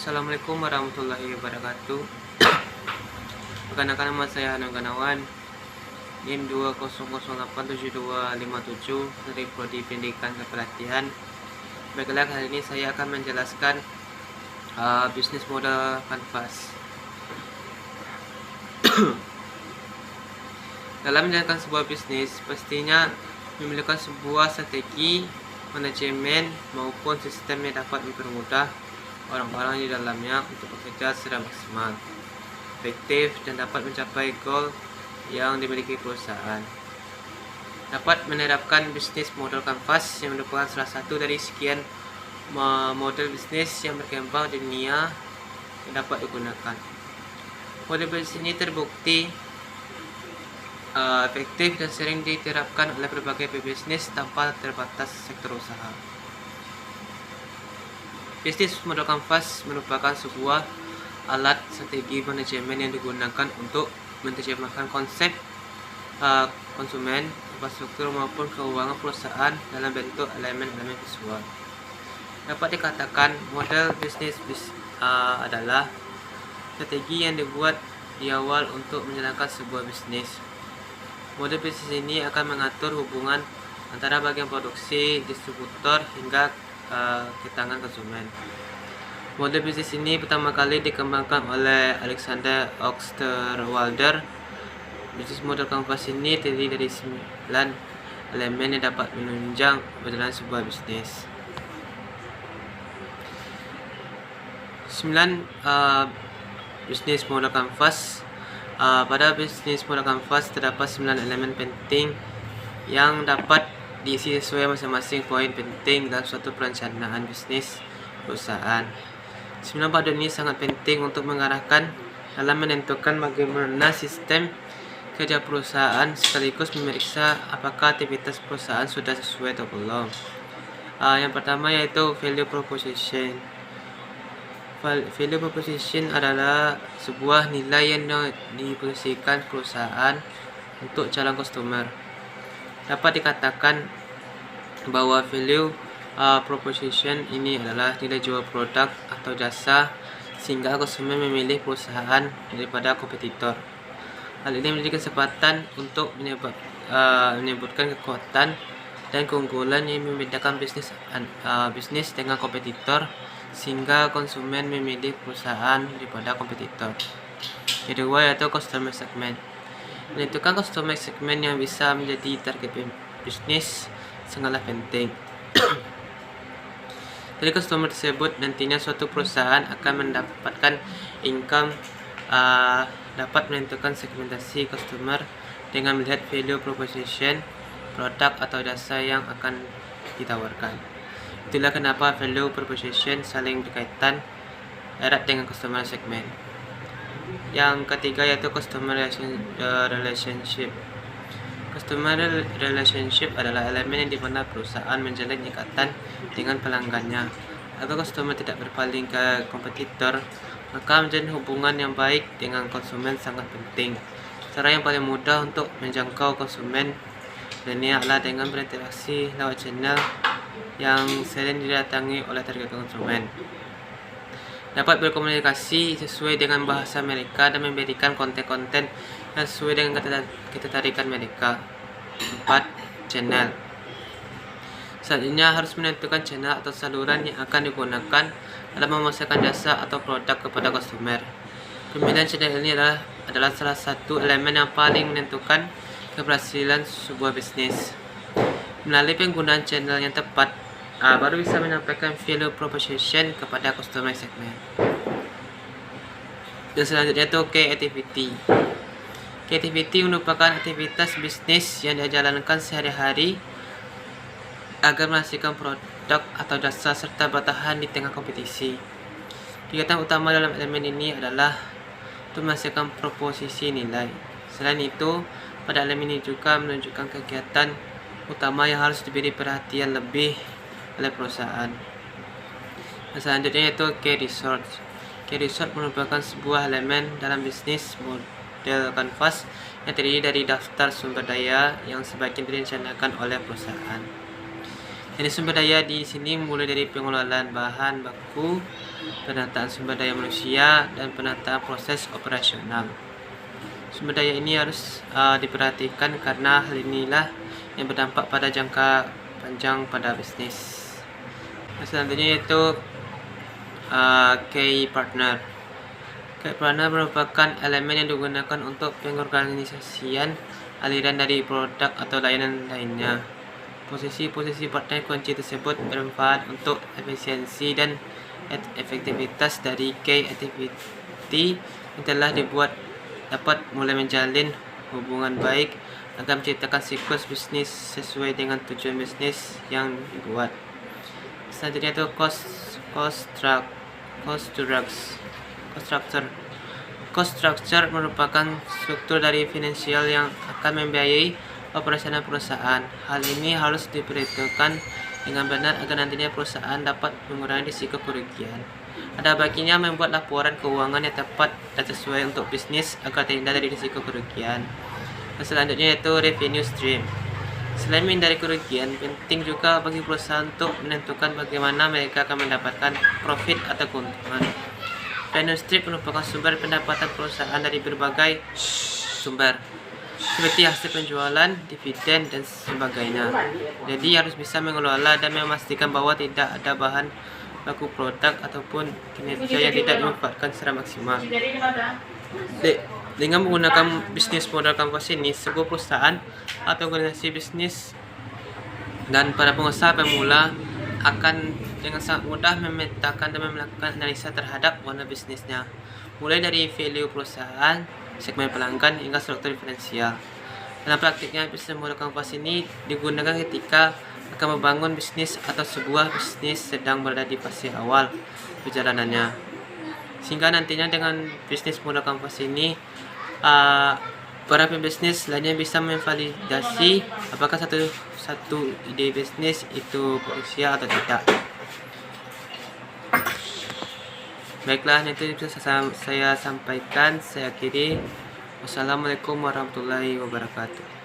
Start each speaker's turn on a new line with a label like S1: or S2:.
S1: Assalamualaikum warahmatullahi wabarakatuh. Perkenalkan, nama saya Hanung Ganawan, NIM 2008727 dari Prodi Pendidikan Kepelatihan. Baiklah, kali ini saya akan menjelaskan bisnis model kanvas. Dalam menjalankan sebuah bisnis, pastinya memiliki sebuah strategi manajemen maupun sistem yang dapat mempermudah orang-orang di dalamnya untuk bekerja secara maksimal, efektif, dan dapat mencapai goal yang dimiliki perusahaan. Dapat menerapkan bisnis model kanvas yang merupakan salah satu dari sekian model bisnis yang berkembang di dunia yang dapat digunakan. Model bisnis ini terbukti efektif dan sering diterapkan oleh berbagai pebisnis tanpa terbatas sektor usaha. Bisnis model kanvas merupakan sebuah alat strategi manajemen yang digunakan untuk menerjemahkan konsep konsumen, infrastruktur maupun keuangan perusahaan dalam bentuk elemen-elemen visual. Dapat dikatakan model bisnis adalah strategi yang dibuat di awal untuk menjalankan sebuah bisnis. Model bisnis ini akan mengatur hubungan antara bagian produksi, distributor, hingga ke tangan konsumen. Model bisnis ini pertama kali dikembangkan oleh Alexander Osterwalder. Bisnis model kanvas ini terdiri dari 9 elemen yang dapat menunjang berjalan sebuah bisnis. 9 bisnis model kanvas. Pada bisnis model kanvas terdapat 9 elemen penting yang dapat diisi sesuai masing-masing poin penting dalam suatu perencanaan bisnis perusahaan. 9 panduan ini sangat penting untuk mengarahkan dalam menentukan bagaimana sistem kerja perusahaan, sekaligus memeriksa apakah aktivitas perusahaan sudah sesuai atau belum. Yang pertama yaitu value proposition. Value proposition adalah sebuah nilai yang diposisikan perusahaan untuk calon customer. Dapat dikatakan bahwa value proposition ini adalah nilai jual produk atau jasa sehingga konsumen memilih perusahaan daripada kompetitor. Hal ini menjadi kesempatan untuk menyebutkan kekuatan dan keunggulan yang membedakan bisnis dengan kompetitor, sehingga konsumen memilih perusahaan daripada kompetitor. Kedua yaitu customer segment. Menentukan customer segment yang bisa menjadi target bisnis sangatlah penting. Dari customer tersebut nantinya suatu perusahaan akan mendapatkan income. Dapat menentukan segmentasi customer dengan melihat value proposition produk atau jasa yang akan ditawarkan. Itulah kenapa value proposition saling berkaitan erat dengan customer segment. Yang ketiga yaitu customer relationship. Customer relationship adalah elemen yang dimana perusahaan menjalin ikatan dengan pelanggannya. Agar customer tidak berpaling ke kompetitor, maka menjalin hubungan yang baik dengan konsumen sangat penting. Cara yang paling mudah untuk menjangkau konsumen dan ini adalah dengan berinteraksi lewat channel yang sering didatangi oleh target konsumen. Dapat berkomunikasi sesuai dengan bahasa mereka dan memberikan konten-konten yang sesuai dengan ketertarikan mereka. 4. Channel. Selanjutnya harus menentukan channel atau saluran yang akan digunakan dalam memasarkan jasa atau produk kepada konsumer. Pemilihan channel ini adalah salah satu elemen yang paling menentukan keberhasilan sebuah bisnis. Melalui penggunaan channel yang tepat, baru bisa menyampaikan value proposition kepada customer segment. Dan selanjutnya itu creativity. Creativity merupakan aktivitas bisnis yang dijalankan sehari-hari agar menghasilkan produk atau jasa serta bertahan di tengah kompetisi. Kegiatan utama dalam elemen ini adalah untuk menghasilkan proposisi nilai. Selain itu, pada elemen ini juga menunjukkan kegiatan utama yang harus diberi perhatian lebih oleh perusahaan. Dan selanjutnya yaitu key resource. Key resource merupakan sebuah elemen dalam bisnis model kanvas yang terdiri dari daftar sumber daya yang sebagian direncanakan oleh perusahaan. Ini sumber daya di sini mulai dari pengelolaan bahan baku, penataan sumber daya manusia, dan penataan proses operasional. Sumber daya ini harus diperhatikan karena hal inilah yang berdampak pada jangka panjang pada bisnis. Selanjutnya yaitu key partner. Key partner merupakan elemen yang digunakan untuk pengorganisasian aliran dari produk atau layanan lainnya. Posisi-posisi partner kunci tersebut bermanfaat untuk efisiensi dan efektivitas dari key activity yang telah dibuat dapat mulai menjalin hubungan baik agar menciptakan siklus bisnis sesuai dengan tujuan bisnis yang dibuat. Selanjutnya itu cost structure merupakan struktur dari finansial yang akan membiayai operasional perusahaan. Hal ini harus diperhitungkan dengan benar agar nantinya perusahaan dapat mengurangi risiko kerugian. Ada baiknya membuat laporan keuangan yang tepat dan sesuai untuk bisnis agar terhindar dari risiko kerugian. Dan selanjutnya yaitu revenue stream. Selain menghindari kerugian, penting juga bagi perusahaan untuk menentukan bagaimana mereka akan mendapatkan profit atau keuntungan. Revenue stream merupakan sumber pendapatan perusahaan dari berbagai sumber, seperti hasil penjualan, dividen, dan sebagainya. Jadi harus bisa mengelola dan memastikan bahwa tidak ada bahan baku produk ataupun kinerja yang tidak dimanfaatkan secara maksimal. Dengan menggunakan bisnis model kanvas ini, sebuah perusahaan atau organisasi bisnis dan para pengusaha pemula akan dengan sangat mudah memetakan dan melakukan analisa terhadap warna bisnisnya, mulai dari value perusahaan, segmen pelanggan, hingga struktur finansial. Dalam praktiknya, bisnis model kanvas ini digunakan ketika akan membangun bisnis atau sebuah bisnis sedang berada di fase awal perjalanannya, sehingga nantinya dengan bisnis model kanvas ini para pembisnis lainnya bisa memvalidasi apakah satu ide bisnis itu potensial atau tidak. Baiklah, itu bisa saya sampaikan. Saya akhiri. Wassalamualaikum warahmatullahi wabarakatuh.